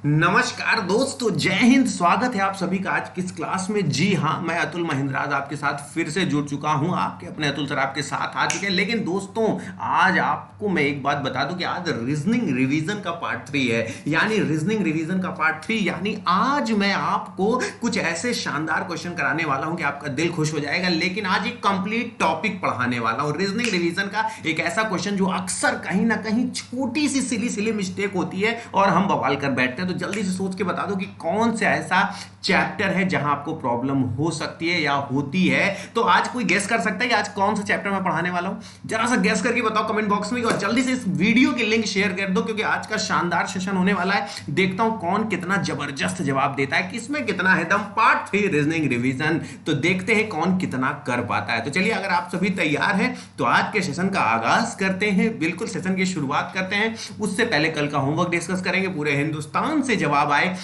नमस्कार दोस्तों, जय हिंद। स्वागत है आप सभी का आज किस क्लास में। जी हाँ, मैं अतुल महेंद्र आज आपके साथ फिर से जुड़ चुका हूँ। आपके अपने अतुल सर आपके साथ आ चुके हैं। लेकिन दोस्तों, आज आपको मैं एक बात बता दूं कि आज रीजनिंग रिवीजन का पार्ट 3 है। यानी रीजनिंग रिवीजन का पार्ट 3, यानी आज मैं आपको कुछ ऐसे शानदार क्वेश्चन कराने वाला हूं कि आपका दिल खुश हो जाएगा। लेकिन आज एक कंप्लीट टॉपिक पढ़ाने वाला हूं। रीजनिंग रिवीजन का एक ऐसा क्वेश्चन जो अक्सर कहीं ना कहीं छोटी सी सिली मिस्टेक होती है और हम बवाल कर बैठते हैं। तो जल्दी से सोच के बता दो कि कौन सा ऐसा चैप्टर है जहां आपको प्रॉब्लम हो सकती है या होती है। तो आज कोई गेस कर सकता है कि आज कौन सा चैप्टर मैं पढ़ाने वाला हूं? जरा सा गेस करके बताओ कमेंट बॉक्स में, और जल्दी से इस वीडियो की लिंक शेयर कर दो क्योंकि आज का शानदार सेशन होने वाला है। देखता हूं कौन कितना जबरदस्त जवाब देता है, किसमें कितना है दम। पार्ट 3 रीजनिंग रिवीजन, तो देखते हैं कौन कितना कर पाता है। तो चलिए, अगर आप सभी तैयार हैं तो आज के सेशन का आगाज करते हैं। बिल्कुल सेशन की शुरुआत करते हैं। उससे पहले कल का होमवर्क डिस्कस करेंगे। पूरे हिंदुस्तान से जवाब आए,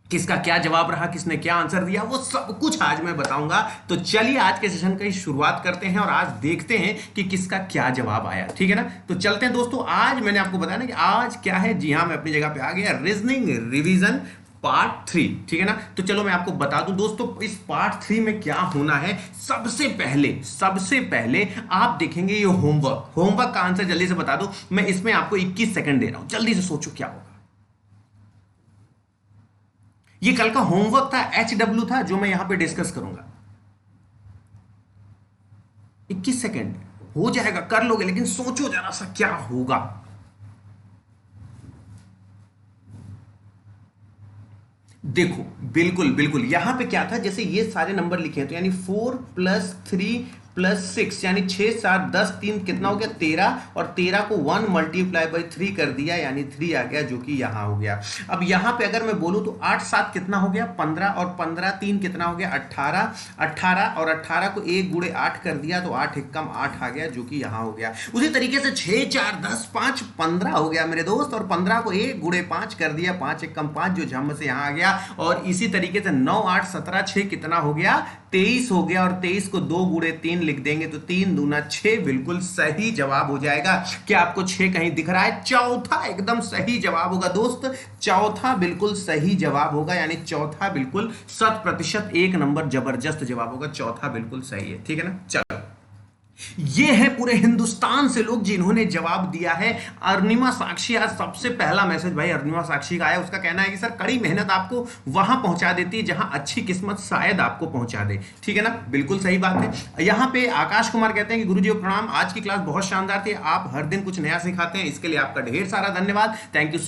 किसका क्या जवाब रहा, किसने क्या आंसर दिया, वो सब कुछ आज मैं बताऊंगा। तो चलिए आज के सेशन की शुरुआत करते हैं और आज देखते हैं कि किसका क्या जवाब आया। ठीक है ना? तो चलते हैं दोस्तों। आज मैंने आपको बताया ना कि आज क्या है। जी हाँ, मैं अपनी जगह पे आ गया। Reasoning revision part 3। ठीक है ना? तो चलो मैं आपको बता दूं दोस्तों, इस पार्ट 3 में क्या होना है। सबसे पहले आप देखेंगे ये होमवर्क का आंसर जल्दी से बता दो। मैं इसमें आपको 21 सेकंड दे रहा हूं, जल्दी से सोचो क्या होगा। ये कल का होमवर्क था, HW था, जो मैं यहां पे डिस्कस करूंगा। 21 सेकंड हो जाएगा, कर लोगे, लेकिन सोचो जरा सा क्या होगा। देखो, बिल्कुल यहां पे क्या था, जैसे ये सारे नंबर लिखे हैं तो यानी 4 + 3 + 6 यानी 6 7 10 3 कितना हो गया 13, और 13 को 1 × 3 कर दिया यानी 3 आ गया, जो कि यहां हो गया। अब यहां पे अगर मैं बोलूं तो 8 7 कितना हो गया 15, और 15 3 कितना हो गया 18, 18 और 18 को 1 × 8 कर दिया तो 8 × 8 आ गया, जो कि यहां हो गया। उसी तरीके से 6 4 10 5 15 हो गया मेरे दोस्त, और 15 को 1 × 5 कर दिया, 5 × 5 जो झम से यहां आ गया। और इसी तरीके से 9 8 17 6 कितना हो गया 23 हो गया, और 23 को 2 × 3 लिख देंगे तो 3 दूना 6 बिल्कुल सही जवाब हो जाएगा। क्या आपको 6 कहीं दिख रहा है? चौथा एकदम सही जवाब होगा दोस्त, चौथा बिल्कुल सही जवाब होगा, यानी चौथा बिल्कुल 100% एक नंबर जबरदस्त जवाब होगा। चौथा बिल्कुल सही है। ठीक है ना? चलो, ये है पूरे हिंदुस्तान से लोग जिन्होंने जवाब दिया है। अरुणिमा साक्षी, आज सबसे पहला मैसेज भाई अरुणिमा साक्षी का आया। उसका कहना है कि सर कड़ी मेहनत आपको वहां पहुंचा देती है जहां अच्छी किस्मत शायद आपको पहुंचा दे। ठीक है ना? बिल्कुल सही बात है। यहां पे आकाश कुमार कहते हैं कि गुरुजी प्रणाम, आज की क्लास बहुत शानदार थी, आप हर दिन कुछ नया सिखाते हैं, इसके लिए आपका ढेर सारा धन्यवाद। Thank you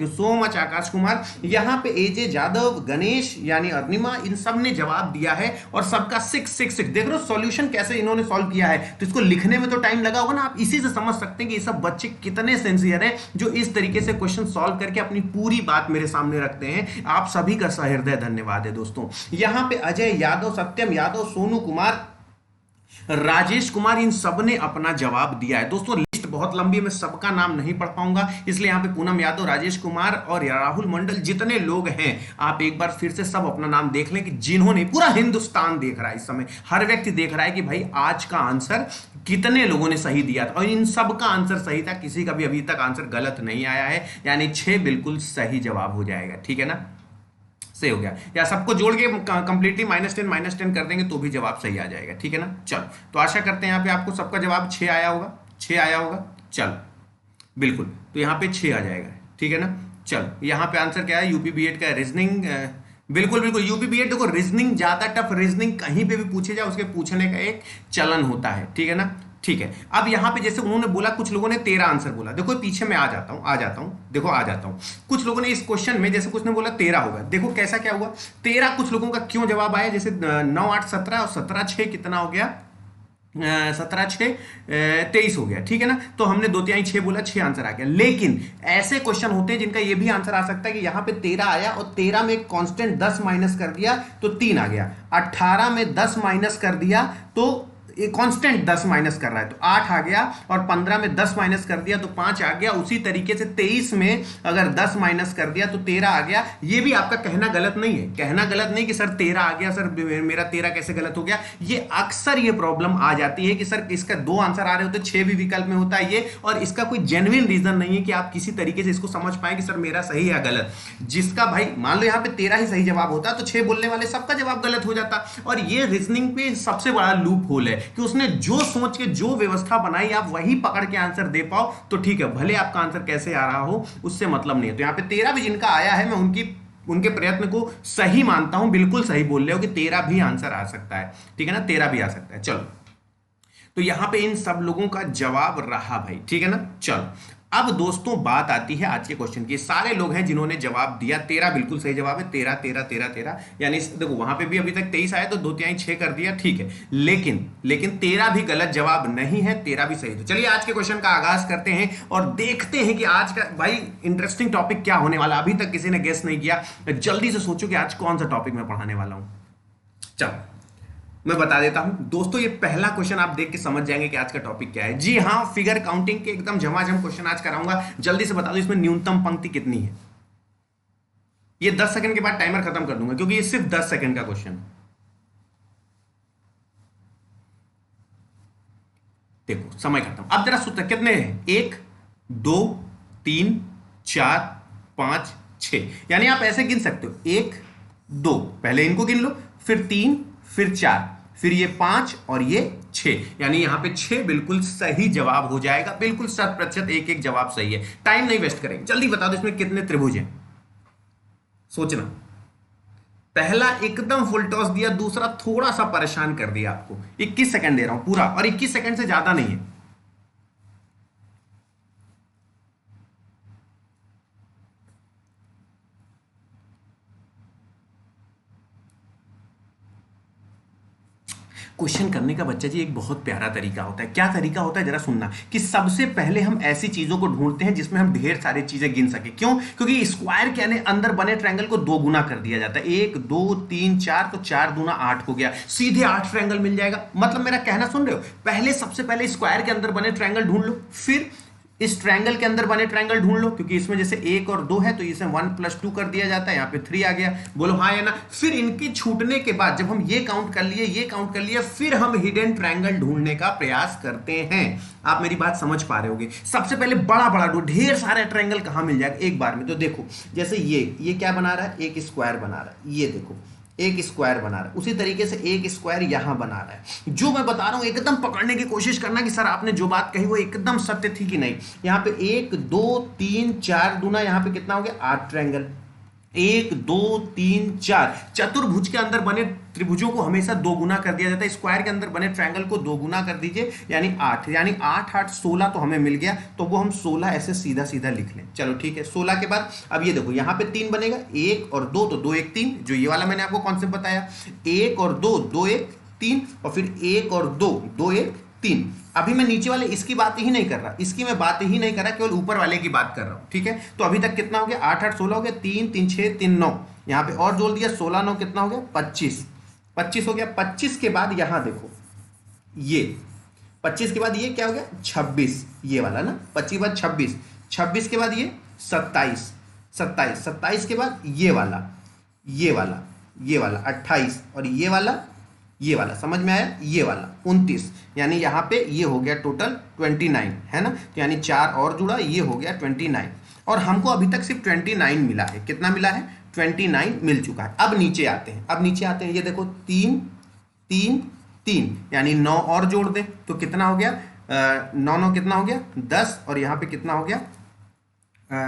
so much Akash Kumar. यहां पे AJ जादव, गणेश यानी अरुणिमा, इन सब ने जवाब दिया है और सबका 6 देख रहे हो सॉल्यूशन कैसे इन्होंने सॉल्व किया है। तो इसको लिखने में तो टाइम लगा होगा ना, आप इसी से समझ सकते हैं कि ये सब बच्चे कितने सिंसियर हैं जो इस तरीके से क्वेश्चन सॉल्व करके अपनी पूरी बात मेरे सामने रखते हैं। आप सभी का सहृदय धन्यवाद है दोस्तों। यहां पे अजय यादव, सत्यम यादव, सोनू कुमार, राजेश कुमार, इन सब ने अपना जवाब दिया है। दोस्तों लिस्ट बहुत लंबी है, मैं सबका नाम नहीं पढ़ पाऊंगा, इसलिए यहां पे पूनम यादव, राजेश कुमार और राहुल मंडल, जितने लोग हैं आप एक बार फिर से सब अपना नाम देख लें कि जिन्होंने, पूरा हिंदुस्तान देख रहा है इस समय, हर व्यक्ति देख रहा है कि भाई आज का आंसर कितने लोगों ने सही दिया था, और इन सब का आंसर सही था, किसी का भी अभी तक आंसर गलत नहीं आया है, यानी 6 बिल्कुल सही जवाब हो जाएगा। ठीक है ना? सही हो गया, या सबको जोड़ के कंप्लीटली -10 कर देंगे तो भी जवाब सही आ जाएगा। ठीक है ना? चलो, तो आशा करते हैं यहाँ पे आपको सबका जवाब 6 आया होगा। 6 आया होगा। चलो, बिल्कुल, तो यहाँ पे 6 आ जाएगा। ठीक है ना? चलो, यहाँ पे आंसर क्या है? यूपी बीएड का रीजनिंग, बिल्कुल यूपी बीएड। देखो, रीजनिंग ज्यादा टफ, रीजनिंग कहीं पे भी पूछे जाए उसके पूछने का एक चलन होता है। ठीक है ना? ठीक है। अब यहां पे जैसे उन्होंने बोला, कुछ लोगों ने 13 आंसर बोला। देखो पीछे मैं आ जाता हूं, देखो आ जाता हूं। कुछ लोगों ने इस क्वेश्चन में, जैसे कुछ ने बोला 13 होगा, देखो कैसा क्या हुआ 13। कुछ लोगों का क्यों जवाब आया, जैसे 9 8 17 और 17 6 कितना हो गया 17 6 23 हो गया। ठीक है ना? तो हमने 2 3 6 बोला, 6 आंसर आ गया। लेकिन ऐसे क्वेश्चन होते हैं जिनका ये भी आंसर आ सकता है कि यहां पे 13 आया और 13 में कांस्टेंट 10 माइनस कर दिया तो 3 आ गया। 18 में 10 माइनस कर दिया तो ये कांस्टेंट 10 माइनस कर रहा है, तो 8 आ गया, और 15 में 10 माइनस कर दिया तो 5 आ गया। उसी तरीके से 23 में अगर 10 माइनस कर दिया तो 13 आ गया। ये भी आपका कहना गलत नहीं है, कहना गलत नहीं कि सर 13 आ गया, सर मेरा 13 कैसे गलत हो गया। ये अक्सर ये प्रॉब्लम आ जाती है कि सर इसका 2 आंसर आ रहे होते, 6 भी विकल्प में होता है ये, और इसका कोई जेन्युइन रीजन नहीं है कि आप किसी तरीके से इसको समझ पाए कि सर मेरा सही या गलत। जिसका भाई मान लो यहाँ पे 13 ही सही जवाब होता तो 6 बोलने वाले सबका जवाब गलत हो जाता। और ये रीजनिंग पे सबसे बड़ा लूप होल है कि उसने जो सोच के जो व्यवस्था बनाई आप वही पकड़ के आंसर दे पाओ तो ठीक है, भले आपका आंसर कैसे आ रहा हो उससे मतलब नहीं है। तो यहाँ पे 13 भी जिनका आया है, मैं उनके प्रयत्न को सही मानता हूं, बिल्कुल सही बोल रहे हो कि 13 भी आंसर आ सकता है, ठीक है ना, 13 भी आ सकता है। चलो, तो यहां पे इन सब लोगों का जवाब रहा भाई, ठीक है ना। चलो, अब दोस्तों बात आती है आज के क्वेश्चन की। सारे लोग हैं जिन्होंने जवाब दिया, 13 बिल्कुल सही जवाब है, 13 13 13 13, यानी देखो वहां पे भी अभी तक 23 आया तो 2 तिहाई 6 कर दिया, ठीक है, लेकिन 13 भी गलत जवाब नहीं है, 13 भी सही। तो चलिए आज के क्वेश्चन का आगाज करते हैं और देखते हैं कि आज का भाई इंटरेस्टिंग टॉपिक क्या होने वाला। अभी तक किसी ने गेस नहीं किया, जल्दी से सोचो कि आज कौन सा टॉपिक मैं पढ़ाने वाला हूं। चलो मैं बता देता हूं दोस्तों, ये पहला क्वेश्चन आप देख के समझ जाएंगे कि आज का टॉपिक क्या है। जी हां, फिगर काउंटिंग के एकदम झमाझम क्वेश्चन आज कराऊंगा। जल्दी से बता दो इसमें न्यूनतम पंक्ति कितनी है। ये 10 सेकंड के बाद टाइमर खत्म कर दूंगा क्योंकि ये सिर्फ 10 सेकंड का क्वेश्चन है। देखो समय खत्म। अब जरा सोचो कितने हैं, 1 2 3 4 5 6, यानी आप ऐसे गिन सकते हो 1 2, पहले इनको गिन लो, फिर 3, फिर 4, फिर ये 5 और ये 6, यानी यहां पे 6 बिल्कुल सही जवाब हो जाएगा। बिल्कुल 100% एक एक जवाब सही है। टाइम नहीं वेस्ट करेंगे, जल्दी बता दो इसमें कितने त्रिभुज हैं। सोचना, पहला एकदम फुल टॉस दिया, दूसरा थोड़ा सा परेशान कर दिया आपको। 21 सेकंड दे रहा हूं पूरा, और 21 सेकंड से ज्यादा नहीं है। क्वेश्चन करने का बच्चा जी एक बहुत प्यारा तरीका होता है। क्या तरीका होता है जरा सुनना, कि सबसे पहले हम ऐसी चीजों को ढूंढते हैं जिसमें हम ढेर सारी चीजें गिन सके। क्यों? क्योंकि स्क्वायर के अंदर बने ट्रायंगल को 2 गुना कर दिया जाता है। 1 2 3 4, तो 4 दूना 8 हो गया, सीधे 8 ट्रायंगल मिल जाएगा। मतलब मेरा कहना सुन रहे हो, पहले सबसे पहले स्क्वायर के अंदर बने ट्रायंगल ढूंढ लो, फिर इस ट्रायंगल के अंदर बने ट्रायंगल ढूंढ लो, क्योंकि इसमें जैसे 1 और 2 है तो इसे 1 + 2 कर दिया जाता है, यहाँ पे 3 आ गया। बोलो हाँ या ना। फिर इनके छूटने के बाद जब हम ये काउंट कर लिए, ये काउंट कर लिए, फिर हम हिडन ट्रायंगल ढूंढने का प्रयास करते हैं। आप मेरी बात समझ पा रहे होगे। सबसे पहले बड़ा बड़ा ढूंढ, ढेर सारे ट्रायंगल कहां मिल जाएगा एक बार में। तो देखो जैसे ये क्या बना रहा है, एक स्क्वायर बना रहा है, ये देखो एक स्क्वायर बना रहा है, उसी तरीके से एक स्क्वायर यहां बना रहा है। जो मैं बता रहा हूं एकदम पकड़ने की कोशिश करना कि सर आपने जो बात कही वो एकदम सत्य थी कि नहीं। यहां पे 1 2 3 4 दूना, यहां पे कितना हो गया 8 ट्रायंगल। 1 2 3 4, चतुर्भुज के अंदर बने त्रिभुजों को हमेशा 2 गुना कर दिया जाता है। स्क्वायर के अंदर बने ट्रायंगल को 2 गुना कर दीजिए, यानी 8, यानी 8 8 16 तो हमें मिल गया। तो वो हम 16 ऐसे सीधा सीधा लिख लें। चलो ठीक है, 16 के बाद अब ये देखो यहाँ पे 3 बनेगा, 1 और 2, तो 2 1 3, जो ये वाला मैंने आपको कॉन्सेप्ट बताया। 1 और 2, 2 1 3, और फिर 1 और 2, 2 1 3। अभी मैं नीचे वाले इसकी बात ही नहीं कर रहा, इसकी मैं बात ही नहीं कर रहा, केवल ऊपर वाले की बात कर रहा हूं, ठीक है। तो अभी तक कितना हो गया, 8 8 16 हो गया, 3 3 6 3 9, यहां पे और जोड़ दिया 16 9 कितना हो गया 25, 25 हो गया। 25 के बाद यहां देखो ये 25 के बाद ये क्या हो गया 26, ये वाला ना, 25 के बाद 26, 26 के बाद ये 27, 27, 27 के बाद ये वाला, ये वाला, ये वाला 28, और ये वाला समझ में आया, ये वाला 29, यानी यहां पे ये हो गया टोटल 29, है ना। तो यानी 4 और जुड़ा, ये हो गया 29, और हमको अभी तक सिर्फ 29 मिला है। कितना मिला है 29 मिल चुका है। अब नीचे आते हैं, ये देखो 3 3 3, यानी 9 और जोड़ दें तो कितना हो गया 9 9 कितना हो गया 10, और यहाँ पे कितना हो गया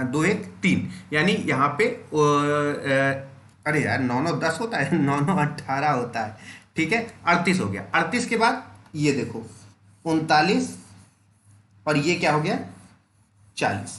2 1 3, यानी यहाँ पे अरे यार 9 9 10 होता है, 9 9 18 होता है, ठीक है। 38 हो गया। 38 के बाद ये देखो 39, और ये क्या हो गया 40,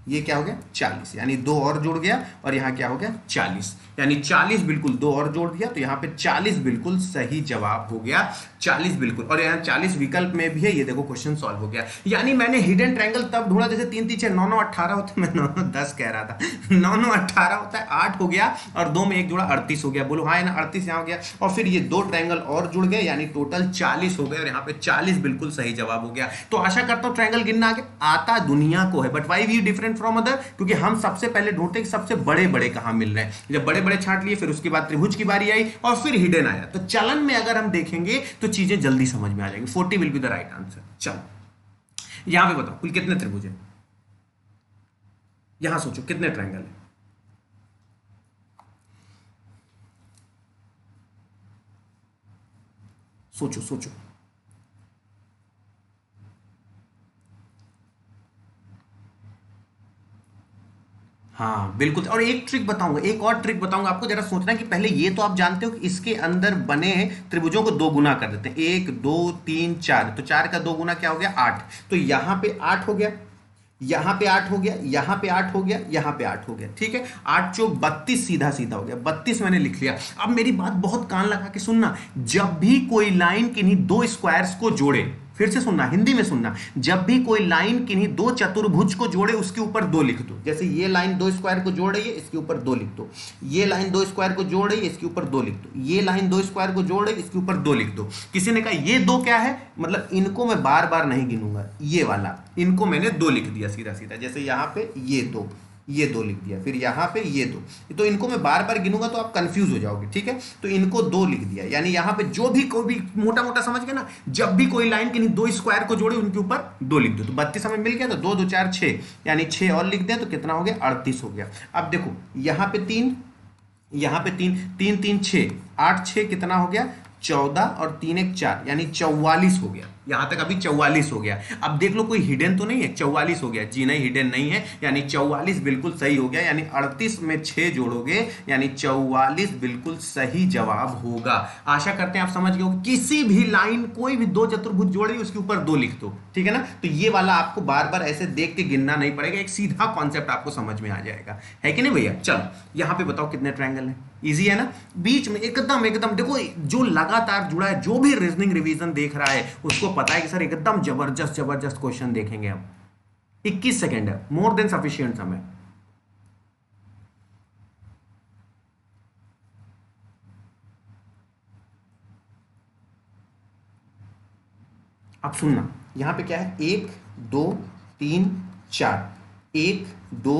ये क्या हो गया 40, यानी 2 और जुड़ गया और यहाँ क्या हो गया 40, यानी 40 बिल्कुल 2 और जोड़ दिया तो यहाँ पे 40 बिल्कुल सही जवाब हो गया, 40 बिल्कुल। और यहाँ 40 विकल्प में भी है, ये देखो क्वेश्चन सॉल्व हो गया। यानी मैंने हिडन ट्रायंगल तब ढूंढा जैसे 3 3 6 9 9 18 होता है, मैं 9 9 10 कह रहा था, 9 9 18 होता है, 8 हो गया और 2 में 1 जुड़ा 38 हो गया। बोलो हाँ है ना, 38 यहाँ हो गया और फिर ये 2 ट्रायंगल और जुड़ गए यानी टोटल 40 हो गए और यहाँ पे 40 बिल्कुल सही जवाब हो गया। तो आशा करता हूँ ट्रायंगल गिनना आगे आता दुनिया को है, but why we different from other, क्योंकि हम सबसे पहले ढूंढते कि सबसे बड़े बड़े कहां मिल रहे हैं। जब बड़े बड़े छांट लिए फिर उसके बाद त्रिभुज की बारी आई और फिर हिडन आया। तो चलन में अगर हम देखेंगे तो चीजें जल्दी समझ में आ जाएंगी। 40 will be the right answer. चलो यहां पे बताओ कुल कितने त्रिभुज है, यहां सोचो कितने ट्रायंगल है। सोचो सोचो, हाँ बिल्कुल। और एक ट्रिक बताऊंगा, एक और ट्रिक बताऊंगा आपको, जरा सोचना कि पहले ये तो आप जानते हो कि इसके अंदर बने त्रिभुजों को 2 गुना कर देते हैं, 1 2 3 4, तो 4 का 2 गुना क्या हो गया 8, तो यहां पे 8 हो गया, यहां पे 8 हो गया, यहां पे 8 हो गया, यहां पे 8 हो गया, ठीक है। 8 चौक 32 सीधा सीधा हो गया, 32 मैंने लिख लिया। अब मेरी बात बहुत कान लगा के सुनना, जब भी कोई लाइन किन्हीं 2 स्क्वायर्स को जोड़े, फिर से सुनना, हिंदी में सुनना, जब भी कोई लाइन किन्हीं 2 चतुर्भुज को जोड़े उसके ऊपर 2 लिख दो। जैसे ये लाइन 2 स्क्वायर को जोड़ रही है, इसके ऊपर 2 लिख दो। ये लाइन 2 स्क्वायर को जोड़ रही है, इसके ऊपर 2 लिख दो। ये लाइन 2 स्क्वायर को जोड़ रही है, इसके ऊपर 2 लिख दो। किसी ने कहा ये 2 क्या है, मतलब इनको मैं बार बार नहीं गिनूंगा, ये वाला इनको मैंने 2 लिख दिया सीधा सीधा। जैसे यहां पे ये 2, ये 2 लिख दिया, फिर यहां पे ये 2, तो इनको मैं बार बार गिनूंगा तो आप कंफ्यूज हो जाओगे, ठीक है। तो इनको 2 लिख दिया, यानी यहां पे जो भी कोई भी मोटा मोटा समझ गए ना, जब भी कोई लाइन किन्हीं 2 स्क्वायर को जोड़े उनके ऊपर 2 लिख दो। तो 32 हमें मिल गया, तो 2 2 4 6, यानी 6 और लिख दें तो कितना हो गया 38 हो गया। अब देखो यहां पे 3, यहां पे 3 3 3 6, 8 6 कितना हो गया 14 और 3 1 4, यानी 44 हो गया। यहां तक अभी 44 हो गया। अब देख लो कोई हिडन तो नहीं है, 44 हो गया, जी नहीं हिडन नहीं है, यानी 44 बिल्कुल सही हो गया। यानी 38 में 6 जोड़ोगे यानी 44 बिल्कुल सही जवाब होगा। आशा करते हैं आप समझ गए हो। किसी भी लाइन कोई भी 2 चतुर्भुज जोड़ी उसके ऊपर 2 लिख दो, ठीक है ना। तो ये वाला आपको बार बार ऐसे देख के गिनना नहीं पड़ेगा, एक सीधा कॉन्सेप्ट आपको समझ में आ जाएगा, है कि नहीं भैया। चलो यहां पे बताओ कितने ट्रायंगल है, इजी है ना। बीच में एकदम एकदम देखो, जो लगातार जुड़ा है, जो भी रीजनिंग रिवीजन देख रहा है उसको पता है कि सर एकदम जबरदस्त जबरदस्त क्वेश्चन देखेंगे हम। 21 सेकेंड है, मोर देन सफिशिएंट समय। अब सुनना, यहां पे क्या है 1 2 3 4, 1 2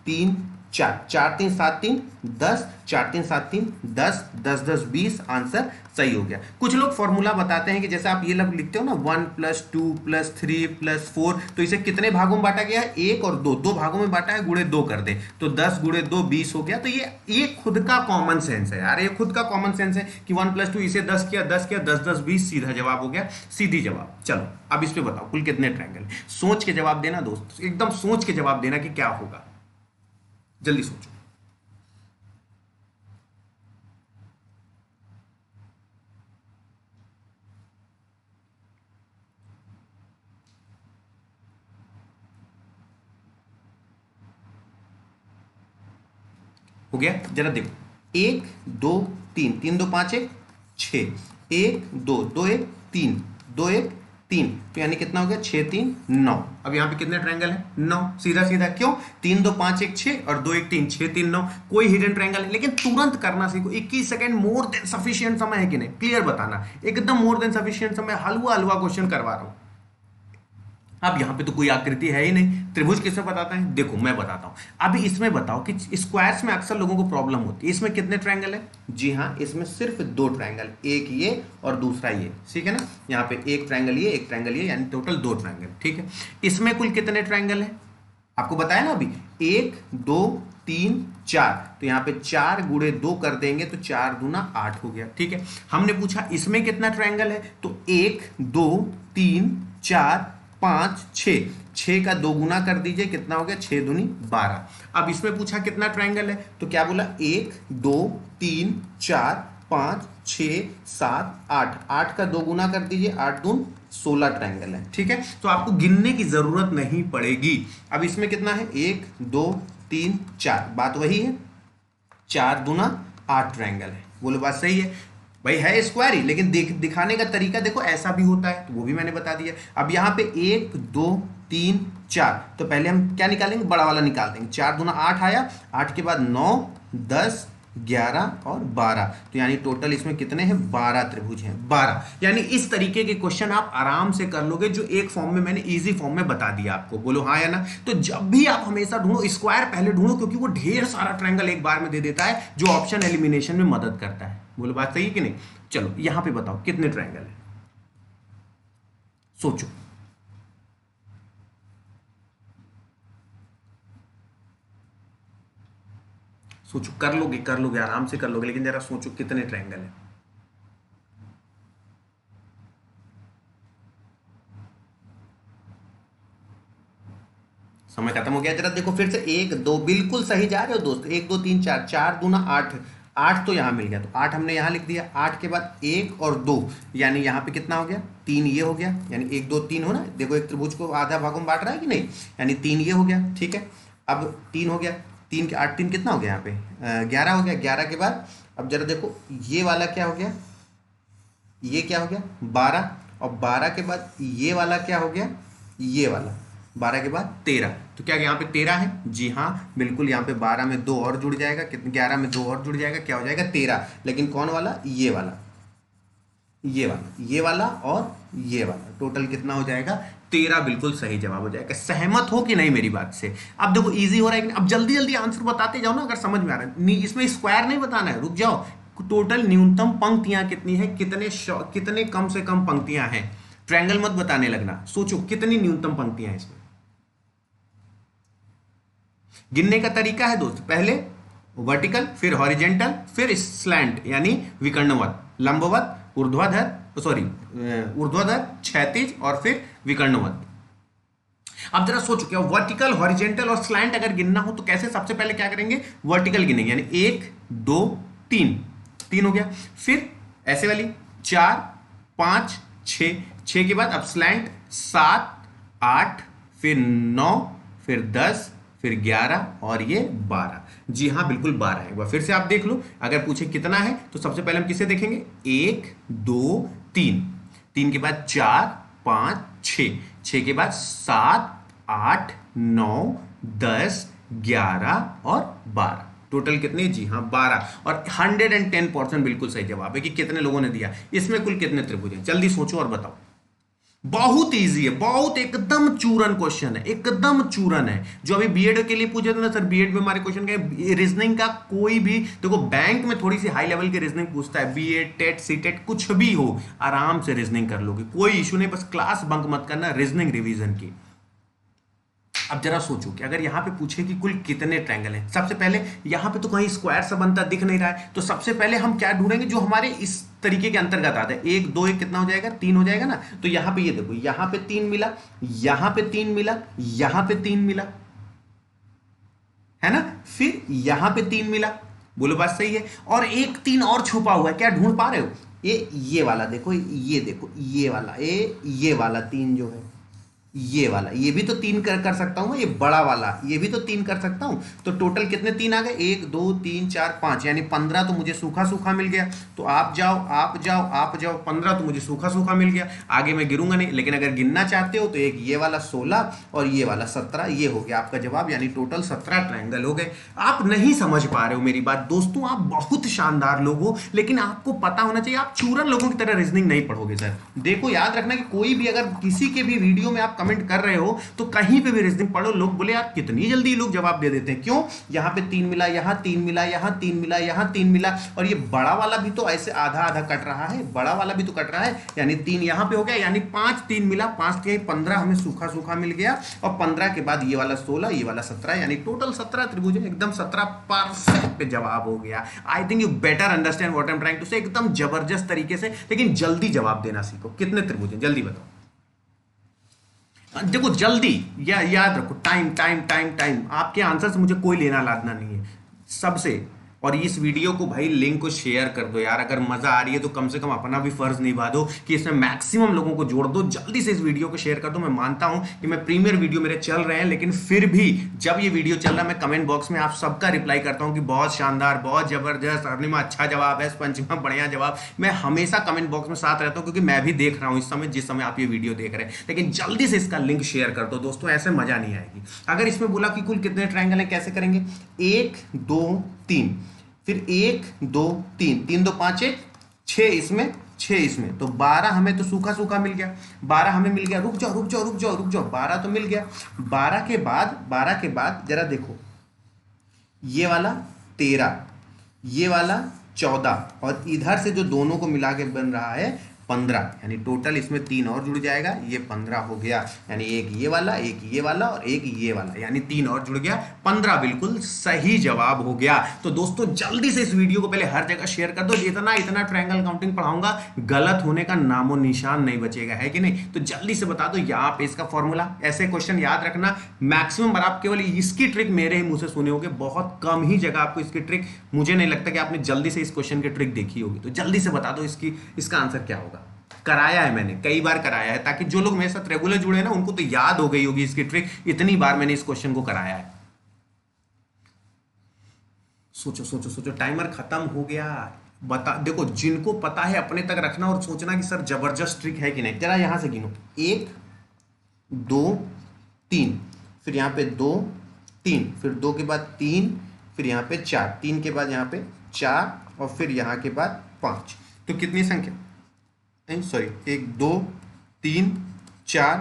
3 4, 4 3 7 3 10, 4 3 7 3 10, 10 10 20, आंसर सही हो गया। कुछ लोग फॉर्मूला बताते हैं कि जैसे आप ये लोग लिखते हो ना 1 + 2 + 3 + 4, तो इसे कितने भागों में बांटा गया है 1 और 2, 2 भागों में बांटा है, गुणे 2 कर दे तो 10 गुणे 2 20 हो गया। तो ये खुद का कॉमन सेंस है यार, ये खुद का कॉमन सेंस है कि 1 + 2 इसे 10 किया 10 किया 10 10 20, सीधा जवाब हो गया, सीधी जवाब। चलो अब इस पे बताओ कुल कितने ट्रायंगल। सोच के जवाब देना दोस्त, एकदम सोच के जवाब देना कि क्या होगा, जल्दी सोचो। हो गया, जरा देखो 1 2 3, 3 2 5 1 6, 1 2 2 1 3, 2 1 3, तो यानी कितना हो गया 6 3 9। अब यहाँ पे कितने ट्रायंगल है 9, सीधा सीधा। क्यों 3 2 5 1 6 और 2 1 3, 6 3 9, कोई हिडन ट्रायंगल है। लेकिन तुरंत करना सीखो, 21 सेकंड मोर देन सफिशिएंट समय है कि नहीं, क्लियर बताना, एकदम मोर देन सफिशिएंट समय। हलवा हलवा क्वेश्चन करवा रहा हूं। अब यहां पे तो कोई आकृति है ही नहीं, त्रिभुज किसमें बताता है, देखो मैं बताता हूं। अभी इसमें बताओ कि स्क्वायर्स में अक्सर लोगों को प्रॉब्लम होती है, इसमें कितने ट्रायंगल है, जी हां इसमें सिर्फ 2 ट्रायंगल, एक ये और दूसरा ये, ठीक है ना। यहां पे एक ट्रायंगल ये, एक ट्रायंगल ये, यानी टोटल 2 ट्रायंगल, ठीक है। इसमें कुल कितने ट्रायंगल है, आपको बताया ना अभी 1 2 3 4, तो यहां पे 4 गुणे 2 कर देंगे तो 4 दूना 8 हो गया, ठीक है। हमने पूछा इसमें कितना ट्रायंगल है, तो 1 2 3 4 5 6, 6 का 2 गुना कर दीजिए, कितना हो गया 6 दूनी 12। अब इसमें पूछा कितना ट्रायंगल है, तो क्या बोला 1 2 3 4 5 6 7 8, 8 का 2 गुना कर दीजिए, 8 दून 16 ट्रायंगल है। ठीक है, तो आपको गिनने की जरूरत नहीं पड़ेगी। अब इसमें कितना है, 1 2 3 4, बात वही है, 4 दूना 8 ट्रायंगल है। बोलो बात सही है भाई, है स्क्वायर ही, लेकिन दिखाने का तरीका देखो ऐसा भी होता है, तो वो भी मैंने बता दिया। अब यहाँ पे 1 2 3 4, तो पहले हम क्या निकालेंगे, बड़ा वाला निकाल देंगे। 4 दूना 8 आया, 8 के बाद 9 10 11 और 12, तो यानी टोटल इसमें कितने हैं, 12 त्रिभुज हैं, 12। यानी इस तरीके के क्वेश्चन आप आराम से कर लोगे, जो एक फॉर्म में मैंने इजी फॉर्म में बता दिया आपको। बोलो हाँ या ना। तो जब भी आप हमेशा ढूंढो, स्क्वायर पहले ढूंढो, क्योंकि वो ढेर सारा ट्रायंगल एक बार में दे देता है, जो ऑप्शन एलिमिनेशन में मदद करता है। बोलो बात सही है कि नहीं। चलो यहां पे बताओ कितने ट्रायंगल है, सोचो। सोचो, कर लोगे आराम से कर लोगे, लेकिन जरा सोचो कितने ट्रायंगल है। समय खत्म हो गया। जरा देखो फिर से, 1 2, बिल्कुल सही जा रहे हो दोस्त। 1 2 3 4, 4 दूना 8, 8 तो यहां मिल गया, तो 8 हमने यहां लिख दिया। 8 के बाद 1 और 2, यानी यहां पे कितना हो गया, 3 ये हो गया, यानी 1 2 3 हो ना। देखो एक त्रिभुज को आधा भागों में बांट रहा है कि नहीं, यानी 3 ये हो गया। ठीक है, अब 3 हो गया, 3 के 8 3 कितना हो गया, यहाँ पे 11 हो गया। 11 के बाद अब जरा देखो, ये वाला क्या हो गया, ये क्या हो गया 12, और 12 के बाद ये वाला क्या हो गया, ये वाला 12 के बाद 13, तो क्या यहाँ पे 13 है, जी हाँ बिल्कुल। यहाँ पे 12 में 2 और जुड़ जाएगा, कितने, 11 में 2 और जुड़ जाएगा, क्या हो जाएगा 13। लेकिन कौन वाला, ये वाला, ये वाला, ये वाला और ये वाला, टोटल कितना हो जाएगा 13, बिल्कुल सही जवाब हो जाएगा। सहमत हो कि नहीं मेरी बात से। अब देखो इजी हो रहा है कि अब जल्दी जल्दी आंसर बताते जाओ ना, अगर समझ में आ रहा है। इसमें स्क्वायर नहीं बताना है, रुक जाओ। टोटल न्यूनतम पंक्तियां कितनी है, कितने कम से कम पंक्तियां हैं, ट्रायंगल मत बताने लगना। सोचो कितनी न्यूनतम पंक्तियां हैं इसमें। गिनने का तरीका है दोस्त, पहले वर्टिकल, फिर हॉरिजेंटल, फिर स्लैंट यानी विकर्णवत, लंबवत, ऊर्ध्वाधर, सॉरी ऊर्ध्वाधर, क्षैतिज और फिर विकर्णवत। अब जरा सोचो, क्या वर्टिकल, हॉरिजेंटल और स्लैंट अगर गिनना हो तो कैसे, सबसे पहले क्या करेंगे, वर्टिकल गिनेंगे, यानी 1 2 3, 3 हो गया। फिर ऐसे वाली 4 5 6, 6 के बाद अब स्लैंट 7 8, फिर 9, फिर 10, फिर 11 और ये 12। जी हाँ बिल्कुल 12 है। एक बार फिर से आप देख लो, अगर पूछे कितना है तो सबसे पहले हम किसे देखेंगे, 1 2 3, 3 के बाद 4 5 6, 6 के बाद 7 8 9 10 11 और 12, टोटल कितने, जी हाँ 12। और 110% बिल्कुल सही जवाब है कि कितने लोगों ने दिया। इसमें कुल कितने त्रिभुज हैं, जल्दी सोचो और बताओ। बहुत इजी है, बहुत एकदम चूरन क्वेश्चन है, एकदम चूरन है। जो अभी बीएड के लिए पूछे थे ना सर, बीएड में हमारे क्वेश्चन क्या, रीजनिंग का कोई भी देखो, बैंक में थोड़ी सी हाई लेवल की रीजनिंग पूछता है, बीएड टेट सीटेट कुछ भी हो, आराम से रीजनिंग कर लोगे, कोई इशू नहीं। बस क्लास बंक मत करना रीजनिंग रिवीजन की। अब जरा सोचो कि अगर यहां पे पूछे कि कुल कितने ट्रायंगल हैं, सबसे पहले यहां पे तो कहीं स्क्वायर सा बनता दिख नहीं रहा है, तो सबसे पहले हम क्या ढूंढेंगे, जो हमारे इस तरीके के अंतर्गत आता है। 1 2 1 कितना हो जाएगा, 3 हो जाएगा ना। तो यहां पे ये देखो, यहां पे 3 मिला, यहां पे 3 मिला, यहां पे 3 मिला, है ना, फिर यहां पे 3 मिला। बोलो बात सही है। और एक 3 और छुपा हुआ है, क्या ढूंढ पा रहे हो, ये वाला देखो, ये देखो, ये वाला, ये वाला 3 जो है, ये वाला, ये भी तो 3 कर सकता हूं, ये बड़ा वाला, ये भी तो 3 कर सकता हूं। तो टोटल कितने 3 आ गए, 1 2 3 4 5, यानी 15 तो मुझे सूखा सूखा मिल गया। तो आप जाओ आप जाओ आप जाओ, 15 तो मुझे सूखा सूखा मिल गया। आगे मैं गिरूंगा नहीं, लेकिन अगर गिनना चाहते हो तो एक ये वाला 16 और ये वाला 17, ये हो गया आपका जवाब, यानी टोटल 17 ट्रायंगल हो गए। आप नहीं समझ पा रहे हो मेरी बात दोस्तों, आप बहुत शानदार लोग हो, लेकिन आपको पता होना चाहिए, आप चूरन लोगों की तरह रीजनिंग नहीं पढ़ोगे सर। देखो याद रखना कि कोई भी अगर किसी के भी वीडियो में आप कमेंट कर रहे हो तो कहीं पे भी रीजनिंग पढ़ो, लोग बोले आप कितनी जल्दी लोग जवाब दे देते हैं, क्यों, यहां पे 3 मिला, यहां 3 मिला, यहां 3 मिला, यहां 3 मिला, और ये बड़ा वाला भी तो ऐसे आधा आधा कट रहा है, बड़ा वाला भी तो कट रहा है, यानी 3 यहां पे हो गया, यानी 5 3 मिला, 5 के 15 हमें सूखा सूखा मिल गया, और 15 के बाद ये वाला 16, ये वाला 17, यानी टोटल 17 त्रिभुज, एकदम 17 परफेक्ट जवाब हो गया। I think you better understand what I am trying to say, एकदम जबरदस्त तरीके से, लेकिन जल्दी जवाब देना सीखो। कितने त्रिभुज हैं जल्दी बताओ। देखो जल्दी याद रखो, टाइम टाइम टाइम टाइम, आपके आंसर से मुझे कोई लेना लादना नहीं है। सबसे और इस वीडियो को भाई लिंक को शेयर कर दो यार, अगर मजा आ रही है तो कम से कम अपना भी फर्ज निभा दो कि इसमें मैक्सिमम लोगों को जोड़ दो। जल्दी से इस वीडियो को शेयर कर दो। मैं मानता हूं कि मैं प्रीमियर वीडियो मेरे चल रहे हैं, लेकिन फिर भी जब ये वीडियो चल रहा है मैं कमेंट बॉक्स में आप सबका रिप्लाई करता हूं कि बहुत शानदार, बहुत जबरदस्त, अर्निमा अच्छा जवाब है, पंचमा बढ़िया जवाब। मैं हमेशा कमेंट बॉक्स में साथ रहता हूं क्योंकि मैं भी देख रहा हूं इस समय, जिस समय आप ये वीडियो देख रहे हैं। लेकिन जल्दी से इसका लिंक शेयर कर दो दोस्तों, ऐसे मजा नहीं आएगी। अगर इसमें बोला कि कुल कितने ट्रायंगल हैं, कैसे करेंगे? 1 2 3, फिर 1 2 3, 3 2 5 1 6 इसमें, 6 इसमें, तो 12 हमें तो सूखा सूखा मिल गया। 12 हमें मिल गया। रुक जाओ रुक जाओ रुक जाओ रुक जाओ, 12 तो मिल गया। 12 के बाद जरा देखो, ये वाला 13, ये वाला 14, और इधर से जो दोनों को मिला के बन रहा है 15, यानी टोटल इसमें 3 और जुड़ जाएगा, ये 15 हो गया। यानी एक ये वाला, एक ये वाला और एक ये वाला, यानी 3 और जुड़ गया, 15 बिल्कुल सही जवाब हो गया। तो दोस्तों जल्दी से इस वीडियो को पहले हर जगह शेयर कर दो। इतना इतना ट्रायंगल काउंटिंग पढ़ाऊंगा, गलत होने का नामो निशान नहीं बचेगा, है कि नहीं? तो जल्दी से बता दो यहाँ पे इसका फॉर्मूला। ऐसे क्वेश्चन याद रखना, मैक्सिमम बार आप केवल इसकी ट्रिक मेरे ही मुंह से सुने होगे, बहुत कम ही जगह आपको इसकी ट्रिक, मुझे नहीं लगता कि आपने जल्दी से इस क्वेश्चन की ट्रिक देखी होगी। तो जल्दी से बता दो इसका आंसर क्या होगा। कराया है मैंने, कई बार कराया है, ताकि जो लोग मेरे साथ रेगुलर जुड़े हैं ना उनको तो याद हो गई होगी इसकी ट्रिक, इतनी बार मैंने इस क्वेश्चन को कराया है। सोचो सोचो सोचो, टाइमर खत्म हो गया। बता, देखो जिनको पता है अपने तक रखना और सोचना कि सर जबरदस्त ट्रिक है कि नहीं। जरा यहां से गिनो, 1 2 3, फिर यहां पे 2 3, फिर 2 के बाद 3, फिर यहां पे 4, 3 के बाद यहां पे 4, और फिर यहां के बाद 5। तो कितनी संख्या, सॉरी, 1 2 3 4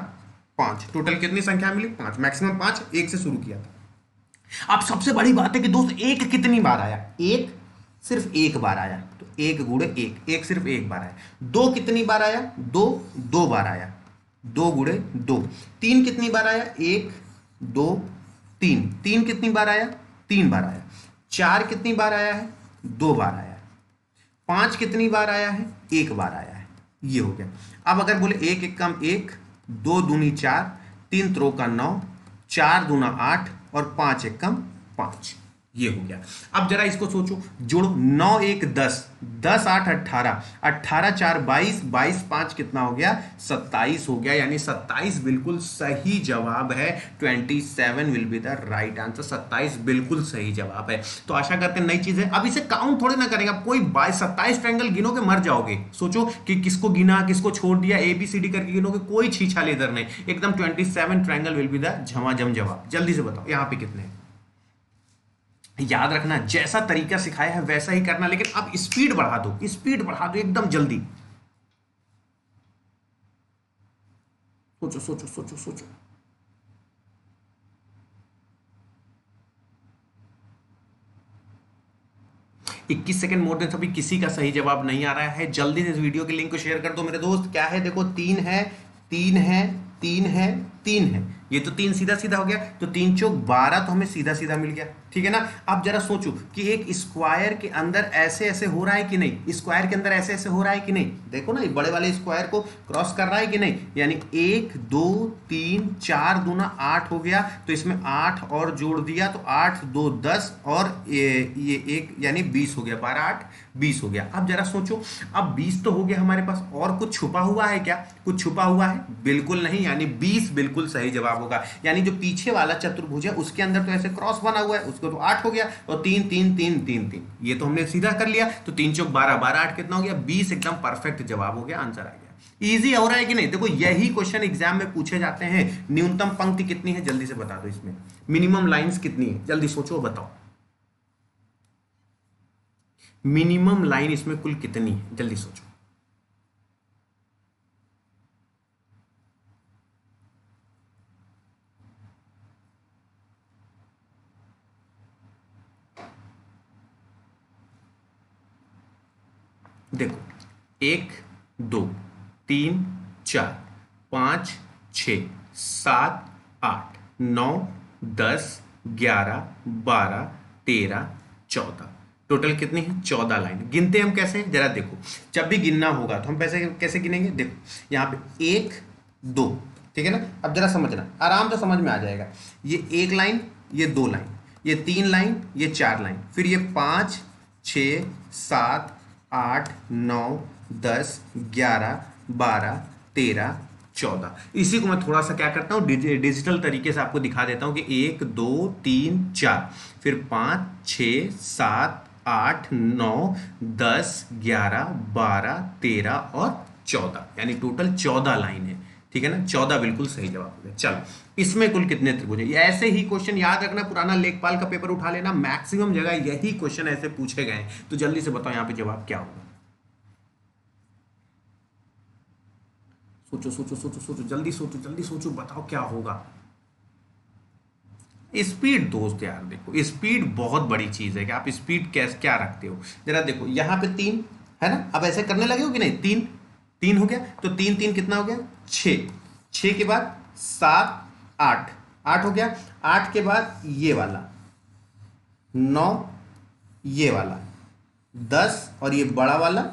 5, टोटल कितनी संख्या मिली? 5, मैक्सिमम 5, 1 से शुरू किया था। अब सबसे बड़ी बात है कि दोस्त एक कितनी बार आया? एक सिर्फ एक बार आया, तो 1 गुणे 1, एक सिर्फ एक बार आया। 2 कितनी बार आया? 2 2 बार आया, 2 गुणे 2। 3 कितनी बार आया? 1 2 3, 3 कितनी बार आया? 3 बार आया। 4 कितनी बार आया है? 2 बार आया। 5 कितनी बार आया है? 1 बार आया है। ये हो गया। अब अगर बोले 1 1 कम 1, 2 दूनी 4, 3 त्रो का 9, 4 दूना 8, और 5 1 कम 5, ये हो गया। अब जरा इसको सोचो, जोड़ो, 9 1 10, 10 8 18, 18 4 22, 22 5 कितना हो गया? 27 हो गया, यानी 27 बिल्कुल सही जवाब है। 27 will be the right answer. 27 बिल्कुल सही जवाब है। तो आशा करते हैं नई चीज है। अब इसे काउंट थोड़ी ना करेंगे, आप कोई 27 ट्रायंगल गिनोगे मर जाओगे। सोचो कि किसको गिना, किसको छोड़ दिया, ABCD करके गिनोगे, कोई छीछाल इधर नहीं, एकदम 27 ट्रायंगल विल बी द झमाझम जवाब। जल्दी से बताओ यहां पे कितने हैं? याद रखना, जैसा तरीका सिखाया है वैसा ही करना, लेकिन अब स्पीड बढ़ा दो, स्पीड बढ़ा दो एकदम जल्दी। सोचो सोचो सोचो सोचो। इक्कीस सेकंड मोर देन सभी, किसी का सही जवाब नहीं आ रहा है। जल्दी से इस वीडियो के लिंक को शेयर कर दो मेरे दोस्त। क्या है देखो, 3 है 3 है 3 है 3 है, ये तो 3 सीधा सीधा हो गया, तो 3 चौक 12, तो हमें सीधा सीधा मिल गया, ठीक है ना। अब जरा सोचो कि एक स्क्वायर के अंदर ऐसे ऐसे हो रहा है कि नहीं, स्क्वायर के अंदर ऐसे ऐसे हो रहा है कि नहीं, देखो ना, ये बड़े वाले स्क्वायर को क्रॉस कर रहा है कि नहीं, यानी 1 2 3 4 दूना 8 हो गया, तो इसमें 8 और जोड़ दिया, तो 8 2 10, और ये 1 यानी 20 हो गया, 12 8 20 हो गया। अब जरा सोचो, अब 20 तो हो गया हमारे पास, और कुछ छुपा हुआ है क्या? कुछ छुपा हुआ है? बिल्कुल नहीं, यानी 20 बिल्कुल सही जवाब होगा। यानी जो पीछे वाला चतुर्भुज है उसके अंदर तो ऐसे क्रॉस बना हुआ है, उसको तो 8 हो गया, और 3 3 3 3 3, ये तो हमने सीधा कर लिया, तो 3 चौक 12, 12 8 कितना हो गया? 20, एकदम परफेक्ट जवाब हो गया, आंसर आ गया। इजी हो रहा है कि नहीं? देखो यही क्वेश्चन एग्जाम में पूछे जाते हैं। न्यूनतम पंक्ति कितनी है जल्दी से बता दो, इसमें मिनिमम लाइंस कितनी है जल्दी सोचो बताओ। मिनिमम लाइन इसमें कुल कितनी है जल्दी सोचो। देखो 1 2 3 4 5 6 7 8 9 10 11 12 13 14, टोटल कितनी है? 14 लाइन। गिनते हम कैसे? जरा देखो, जब भी गिनना होगा तो हम कैसे गिनेंगे? देखो यहाँ पे 1 2, ठीक है ना। अब जरा समझना, आराम से समझ में आ जाएगा। ये 1 लाइन, ये 2 लाइन, ये 3 लाइन, ये 4 लाइन, फिर ये 5 6 7 8 9 10 11 12 13 14। इसी को मैं थोड़ा सा क्या करता हूँ डिजिटल तरीके से आपको दिखा देता हूँ कि 1 2 3 4, फिर 5 6 7 8 9 10 11 12 13 और 14, यानी टोटल 14 लाइन है। ठीक है ना, 14 बिल्कुल सही जवाब हो गया। चलो, इसमें कुल कितने त्रिभुज है? ऐसे ही क्वेश्चन याद रखना, पुराना लेखपाल का पेपर उठा लेना, मैक्सिमम जगह यही क्वेश्चन ऐसे पूछे गए। तो जल्दी से बताओ यहाँ पे जवाब क्या होगा। सोचो सोचो सोचो सोचो, जल्दी सोचो, बताओ क्या होगा। स्पीड दोस्त यार, देखो स्पीड बहुत बड़ी चीज है कि आप स्पीड कैसे क्या रखते हो। जरा देखो यहाँ पे 3 है ना, अब ऐसे करने लगे हो कि नहीं, 3 3 हो गया, तो 3 3 कितना हो गया, 6, 6 के बाद 7 8, 8 हो गया, 8 के बाद ये वाला 9, ये वाला 10, और ये बड़ा वाला,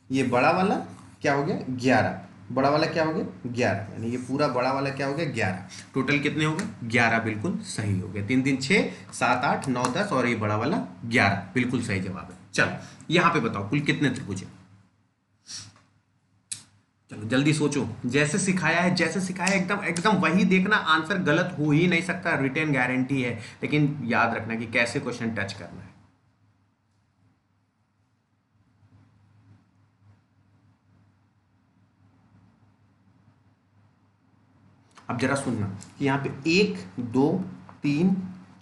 ये बड़ा वाला क्या हो गया 11, बड़ा वाला क्या हो गया 11, यानी ये पूरा बड़ा वाला क्या हो गया 11। टोटल कितने हो गए 11, बिल्कुल सही हो गया। 3 3 6 7 8 9 10 और ये बड़ा वाला 11, बिल्कुल सही जवाब है। चलो यहां पे बताओ कुल कितने त्रिभुज है। चलो जल्दी सोचो, जैसे सिखाया है जैसे सिखाया है एकदम एकदम वही देखना, आंसर गलत हो ही नहीं सकता, रिटेन गारंटी है। लेकिन याद रखना कि कैसे क्वेश्चन टच करना है। अब जरा सुनना कि यहाँ पे 1 2 3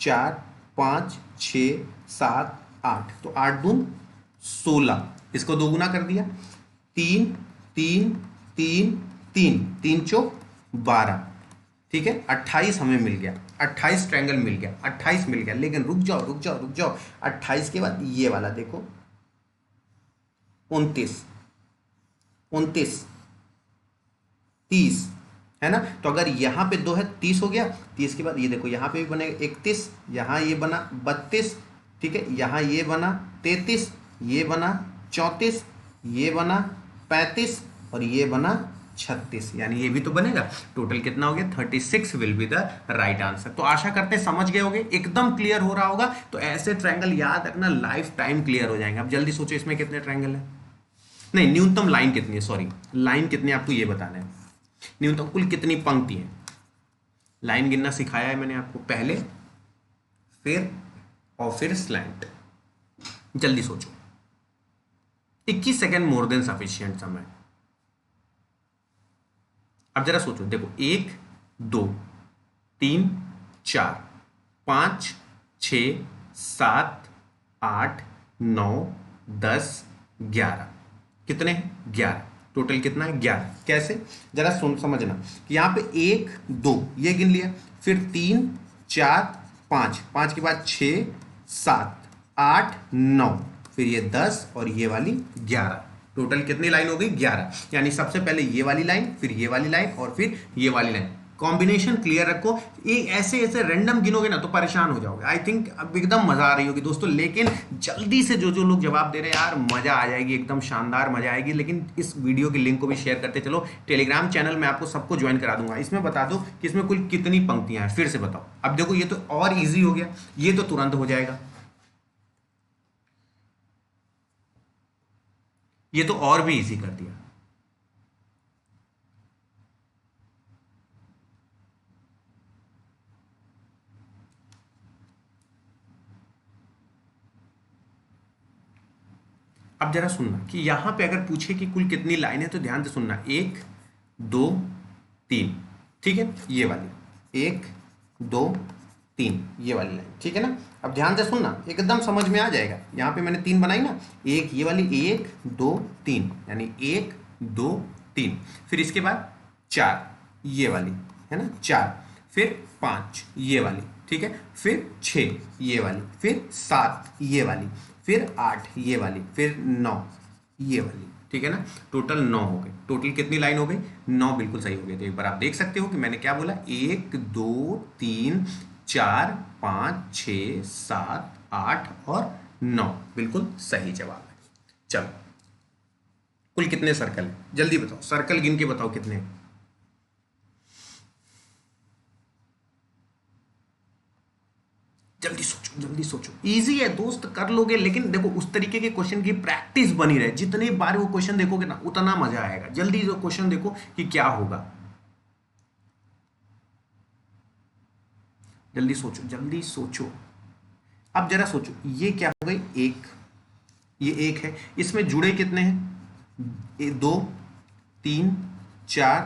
4 5 6 7 8, तो 8 दून 16, इसको दो गुना कर दिया, 3 3 3 3 3 चौक 12, ठीक है 28 हमें मिल गया, 28 ट्रायंगल मिल गया, 28 मिल गया। लेकिन रुक जाओ रुक जाओ रुक जाओ, 28 के बाद ये वाला देखो 29 29 30, है ना। तो अगर यहाँ पे 2 है 30 हो गया, 30 के बाद ये देखो यहाँ पे भी बनेगा 31, यहाँ ये बना 32, ठीक है, यहाँ ये बना 33, ये बना 34, ये बना 35 और ये बना 36, यानी ये भी तो बनेगा। टोटल कितना हो गया 36 will be the right answer. तो आशा करते हैं समझ गए होगे, एकदम क्लियर हो रहा होगा। तो ऐसे ट्रायंगल याद रखना, लाइफ टाइम क्लियर हो जाएंगे। अब जल्दी सोचो इसमें कितने ट्रायंगल है, नहीं न्यूनतम लाइन कितनी है, सॉरी लाइन कितनी है आपको ये बताना है। न्यूनतम कुल कितनी पंक्ति है, लाइन गिनना सिखाया है मैंने आपको पहले, फिर और फिर स्लैंट। जल्दी सोचो, 21 सेकेंड मोर देन सफिशिएंट समय। अब जरा सोचो, देखो 1 2 3 4 5 6 7 8 9 10 11, कितने हैं 11, टोटल कितना है 11। कैसे, जरा सुन समझना कि यहाँ पे 1 2 ये गिन लिया, फिर 3 4 5, 5 के बाद 6 7 8 9, फिर ये 10 और ये वाली 11, टोटल कितनी लाइन हो गई 11। यानी सबसे पहले ये वाली लाइन, फिर ये वाली लाइन और फिर ये वाली लाइन। कॉम्बिनेशन क्लियर रखो, ये ऐसे ऐसे रैंडम गिनोगे ना तो परेशान हो जाओगे। आई थिंक अब एकदम मजा आ रही होगी दोस्तों, लेकिन जल्दी से जो जो लोग जवाब दे रहे हैं यार, मजा आ जाएगी, एकदम शानदार मजा आएगी। लेकिन इस वीडियो की लिंक को भी शेयर करते चलो, टेलीग्राम चैनल में आपको सबको ज्वाइन करा दूंगा। इसमें बता दो कि इसमें कुल कितनी पंक्तियां हैं, फिर से बताओ। अब देखो ये तो और ईजी हो गया, ये तो तुरंत हो जाएगा, ये तो और भी इजी कर दिया। अब जरा सुनना कि यहां पे अगर पूछे कि कुल कितनी लाइन है तो ध्यान से सुनना, 1 2 3, ठीक है, ये वाली 1 2 3 ये वाली लाइन, ठीक है ना। अब ध्यान से सुनना, एकदम समझ में आ जाएगा। यहाँ पे मैंने 3 बनाई ना, एक ये वाली 1 2 3, यानी 1 2 3, फिर इसके बाद 4 ये वाली, है ना 4, फिर 5 ये वाली, ठीक है, फिर 6 ये वाली, फिर 7 ये वाली, फिर 8 ये वाली, फिर 9 ये वाली, ठीक है ना। टोटल 9 हो गए। टोटल कितनी लाइन हो गई 9, बिल्कुल सही हो गई। तो एक बार आप देख सकते हो कि मैंने क्या बोला, 1 2 3 4 5 6 7 8 और 9, बिल्कुल सही जवाब है। चलो कुल कितने सर्कल है जल्दी बताओ, सर्कल गिन के बताओ कितने, जल्दी सोचो। जल्दी सोचो, इजी है दोस्त, कर लोगे। लेकिन देखो उस तरीके के क्वेश्चन की प्रैक्टिस बनी रहे, जितनी बार वो क्वेश्चन देखोगे ना उतना मजा आएगा। जल्दी जो क्वेश्चन देखो कि क्या होगा, जल्दी सोचो जल्दी सोचो। अब जरा सोचो, ये क्या हो गई, एक, ये एक है, इसमें जुड़े कितने हैं, दो, तीन, चार,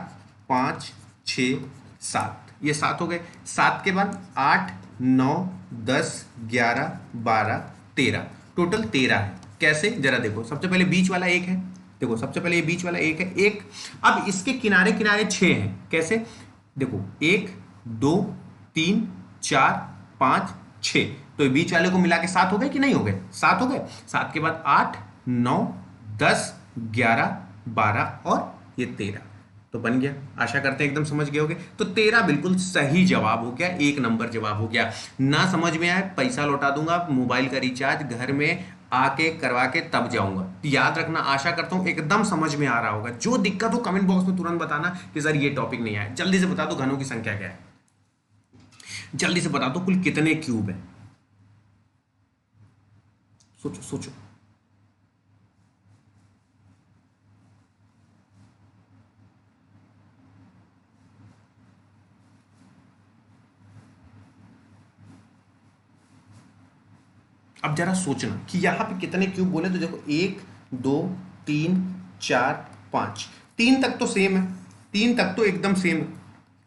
पाँच, छ, सात, ये सात हो गए। सात के बाद आठ, नौ, 10, 11, 12, 13, टोटल 13 है। कैसे, जरा देखो, सबसे पहले बीच वाला एक है, देखो सबसे पहले ये बीच वाला एक है, एक। अब इसके किनारे किनारे 6 हैं, कैसे, देखो एक, दो, तीन, चार, पाँच, 6, तो ये बीच वाले को मिला के 7 हो गए कि नहीं हो गए, 7 हो गए। 7 के बाद 8, 9, 10, 11, 12 और ये 13, तो बन गया। आशा करते हैं एकदम समझ गए होगे। तो 13 बिल्कुल सही जवाब हो गया, एक नंबर जवाब हो गया। ना समझ में आए पैसा लौटा दूंगा, मोबाइल का रिचार्ज घर में आके करवा के तब जाऊंगा। याद रखना, आशा करता हूं एकदम समझ में आ रहा होगा। जो दिक्कत हो कमेंट बॉक्स में तुरंत बताना कि सर ये टॉपिक नहीं आया। जल्दी से बता दो घनों की संख्या क्या है, जल्दी से बता दो कुल कितने क्यूब है, सोचो सोचो। अब जरा सोचना कि यहां पे कितने क्यूब बोले, तो देखो एक, दो, तीन, चार, पांच, तीन तक तो सेम है, तीन तक तो एकदम सेम है,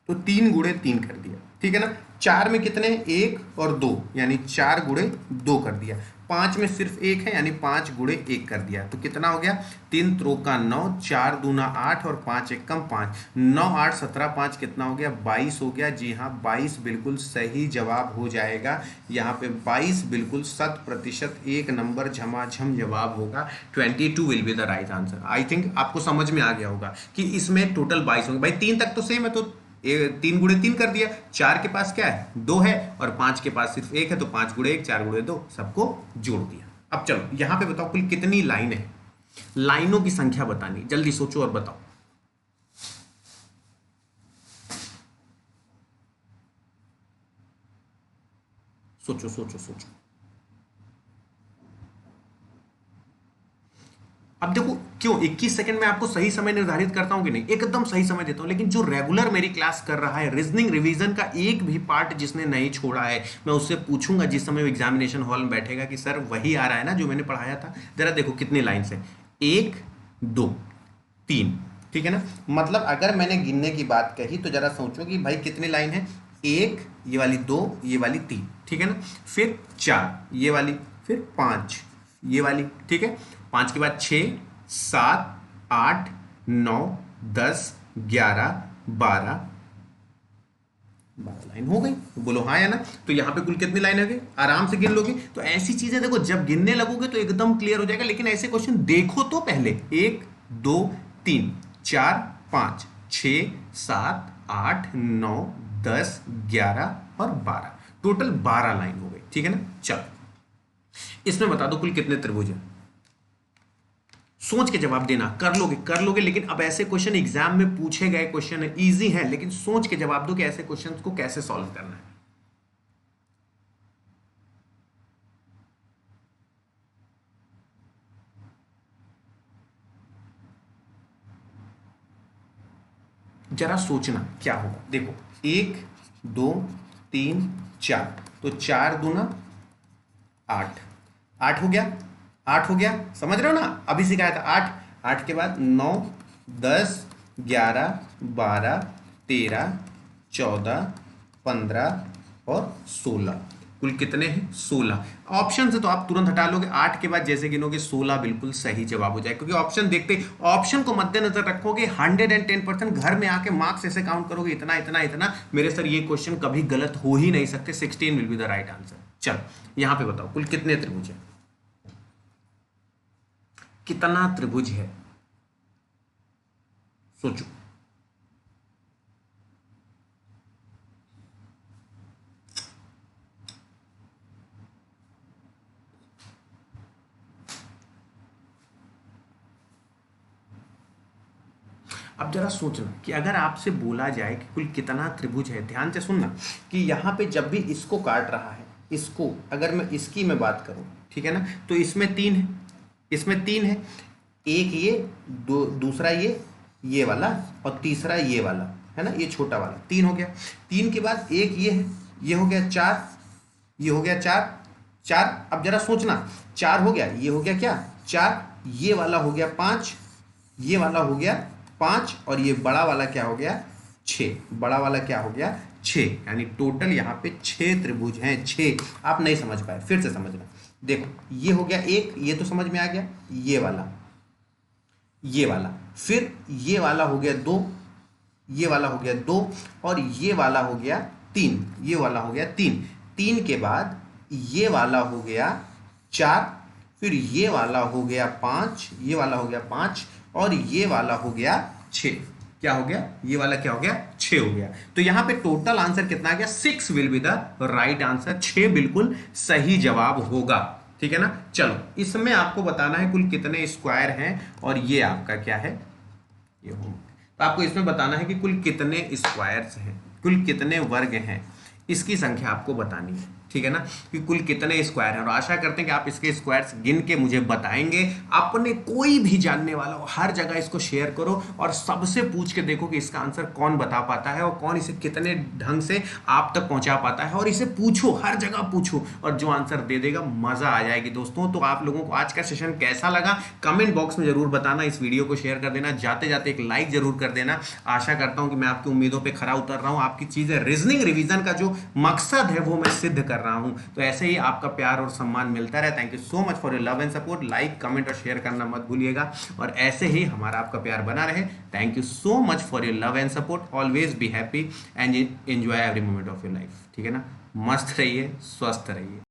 तो 3 गुणे 3 कर दिया, ठीक है ना। चार में कितने, एक और दो, यानी 4 गुणे 2 कर दिया। 5 में सिर्फ एक है, यानी 5 गुणे 1 कर दिया, तो कितना हो गया, 3 त्रोका 9, 4 दूना 8 और 5 एक कम 5, 9 8 17, 5 कितना हो गया, 22 हो गया। जी हाँ, 22 बिल्कुल सही जवाब हो जाएगा। यहाँ पे 22 बिल्कुल 100%, एक नंबर झमाझम जवाब होगा। 22 will be the right answer. I think आपको समझ में आ गया होगा कि इसमें टोटल 22 होंगे। भाई 3 तक तो सेम है, तो 3 गुणे 3 कर दिया। 4 के पास क्या है, 2 है, और 5 के पास सिर्फ 1 है, तो 5 गुणे 1, 4 गुणे 2, सबको जोड़ दिया। अब चलो यहां पे बताओ कुल कितनी लाइन है, लाइनों की संख्या बतानी, जल्दी सोचो और बताओ। सोचो सोचो सोचो। अब देखो क्यों 21 सेकंड में आपको सही समय निर्धारित करता हूं कि नहीं, एकदम सही समय देता हूं। लेकिन जो रेगुलर मेरी क्लास कर रहा है, रीजनिंग रिवीजन का एक भी पार्ट जिसने नहीं छोड़ा है, मैं उससे पूछूंगा जिस समय एग्जामिनेशन हॉल में बैठेगा कि सर वही आ रहा है ना जो मैंने पढ़ाया था। जरा देखो कितनी लाइन है, 1, 2, 3, ठीक है ना। मतलब अगर मैंने गिनने की बात कही तो जरा सोचो कि भाई कितनी लाइन है, 1, ये वाली 2, ये वाली 3, ठीक है ना, फिर 4 ये वाली, फिर 5 ये वाली, ठीक है। 5 के बाद 6, 7, 8, 9, 10, 11, 12 लाइन हो गई। तो बोलो हाँ या ना। तो यहां पे कुल कितनी लाइन हो गई, आराम से गिन लोगे। तो ऐसी चीजें देखो जब गिनने लगोगे तो एकदम क्लियर हो जाएगा। लेकिन ऐसे क्वेश्चन देखो तो पहले, 1, 2, 3, 4, 5, 6, 7, 8, 9, 10, 11 और 12, टोटल 12 लाइन हो गई, ठीक है ना। चलो इसमें बता दो कुल कितने त्रिभुज हैं, सोच के जवाब देना। कर लोगे कर लोगे। लेकिन अब ऐसे क्वेश्चन एग्जाम में पूछे गए क्वेश्चन है, इजी है, लेकिन सोच के जवाब दो कि ऐसे क्वेश्चन को कैसे सॉल्व करना है। जरा सोचना क्या होगा। देखो 1, 2, 3, 4, तो 4 दूना 8, 8 हो गया, 8 हो गया, समझ रहे हो ना। अभी सिखाया था 8, 8 के बाद 9, 10, 11, 12, 13, 14, 15 और 16, कुल कितने हैं, 16। ऑप्शन से तो आप तुरंत हटा लोगे, 8 के बाद जैसे गिनोगे 16 बिल्कुल सही जवाब हो जाए। क्योंकि ऑप्शन देखते, ऑप्शन को मद्देनजर रखोगे, 110% घर में आके मार्क्स ऐसे काउंट करोगे, इतना इतना इतना, मेरे सर ये क्वेश्चन कभी गलत हो ही नहीं सकते। 16 will be the right answer. चलो यहां पे बताओ कुल कितने त्रिभुज है, कितना त्रिभुज है, सोचो। अब जरा सोचना कि अगर आपसे बोला जाए कि कुल कितना त्रिभुज है, ध्यान से सुनना कि यहां पे जब भी इसको काट रहा है इसको अगर मैं इसकी मैं बात करूं, ठीक है ना, तो इसमें 3 है, इसमें 3 है, एक ये, दो दूसरा ये वाला, और तीसरा ये वाला, है ना, ये छोटा वाला, 3 हो गया। 3 के बाद एक ये है, ये हो गया 4, ये हो गया 4, 4। अब जरा सोचना, 4 हो गया, ये हो गया क्या 4, ये वाला हो गया 5, ये वाला हो गया 5, और ये बड़ा वाला क्या हो गया 6, बड़ा वाला क्या हो गया 6, यानी टोटल यहाँ पे 6 त्रिभुज हैं, 6। आप नहीं समझ पाए, फिर से समझना। देखो ये हो गया एक, ये तो समझ में आ गया, ये वाला, ये वाला, फिर ये वाला हो गया 2, ये वाला हो गया 2, और ये वाला हो गया 3, ये वाला हो गया 3। 3 के बाद ये वाला हो गया 4, फिर ये वाला हो गया 5, ये वाला हो गया 5, और ये वाला हो गया 6। क्या हो गया, ये वाला क्या हो गया 6 हो गया। तो यहां पे टोटल आंसर कितना आ गया, 6 will be the right answer, 6 बिल्कुल सही जवाब होगा, ठीक है ना। चलो इसमें आपको बताना है कुल कितने स्क्वायर हैं, और ये आपका क्या है, ये होम। तो आपको इसमें बताना है कि कुल कितने स्क्वायर्स हैं, कुल कितने वर्ग हैं, इसकी संख्या आपको बतानी है, ठीक है ना, कि कुल कितने स्क्वायर हैं। और आशा करते हैं कि आप इसके स्क्वायर्स गिन के मुझे बताएंगे। अपने कोई भी जानने वाला हो, हर जगह इसको शेयर करो, और सबसे पूछ के देखो कि इसका आंसर कौन बता पाता है, और कौन इसे कितने ढंग से आप तक पहुंचा पाता है। और इसे पूछो, हर जगह पूछो, और जो आंसर दे देगा मजा आ जाएगी दोस्तों। तो आप लोगों को आज का सेशन कैसा लगा कमेंट बॉक्स में जरूर बताना, इस वीडियो को शेयर कर देना, जाते जाते एक लाइक जरूर कर देना। आशा करता हूं कि मैं आपकी उम्मीदों पर खरा उतर रहा हूं, आपकी चीजें रीजनिंग रिवीजन का जो मकसद है वो मैं सिद्ध कर रहा हूं। तो ऐसे ही आपका प्यार और सम्मान मिलता रहे। Thank you so much for your love and support. Like comment और शेयर करना मत भूलिएगा, और ऐसे ही हमारा आपका प्यार बना रहे। Thank you so much for your love and support. Always be happy and enjoy every moment of your life, ठीक है ना। मस्त रहिए, स्वस्थ रहिए।